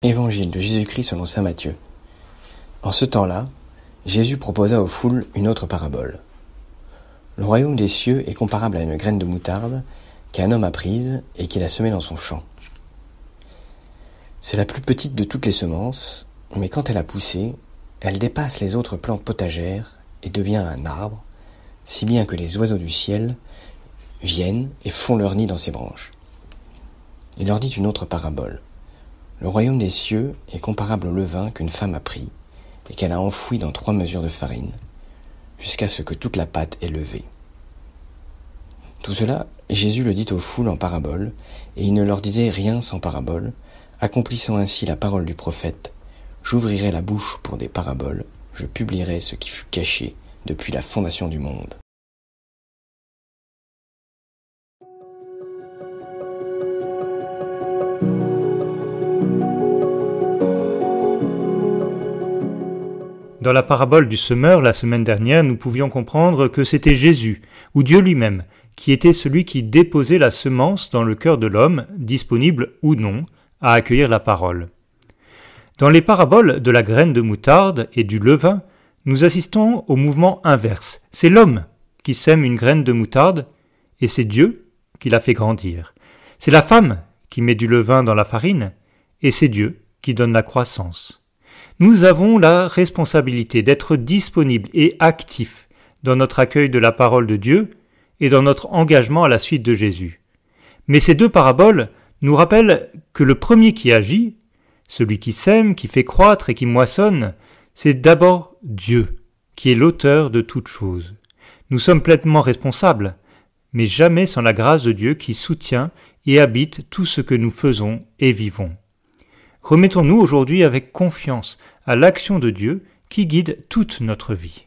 Évangile de Jésus-Christ selon saint Matthieu. En ce temps-là, Jésus proposa aux foules une autre parabole. Le royaume des cieux est comparable à une graine de moutarde qu'un homme a prise et qu'il a semée dans son champ. C'est la plus petite de toutes les semences, mais quand elle a poussé, elle dépasse les autres plantes potagères et devient un arbre, si bien que les oiseaux du ciel viennent et font leur nid dans ses branches. Il leur dit une autre parabole. Le royaume des cieux est comparable au levain qu'une femme a pris et qu'elle a enfoui dans 3 mesures de farine, jusqu'à ce que toute la pâte est levée. Tout cela, Jésus le dit aux foules en parabole, et il ne leur disait rien sans parabole, accomplissant ainsi la parole du prophète. J'ouvrirai la bouche pour des paraboles, je publierai ce qui fut caché depuis la fondation du monde. Dans la parabole du semeur, la semaine dernière, nous pouvions comprendre que c'était Jésus, ou Dieu lui-même, qui était celui qui déposait la semence dans le cœur de l'homme, disponible ou non, à accueillir la parole. Dans les paraboles de la graine de moutarde et du levain, nous assistons au mouvement inverse. C'est l'homme qui sème une graine de moutarde, et c'est Dieu qui la fait grandir. C'est la femme qui met du levain dans la farine, et c'est Dieu qui donne la croissance. Nous avons la responsabilité d'être disponibles et actifs dans notre accueil de la parole de Dieu et dans notre engagement à la suite de Jésus. Mais ces 2 paraboles nous rappellent que le premier qui agit, celui qui sème, qui fait croître et qui moissonne, c'est d'abord Dieu, qui est l'auteur de toutes choses. Nous sommes pleinement responsables, mais jamais sans la grâce de Dieu qui soutient et habite tout ce que nous faisons et vivons. Remettons-nous aujourd'hui avec confiance à l'action de Dieu qui guide toute notre vie.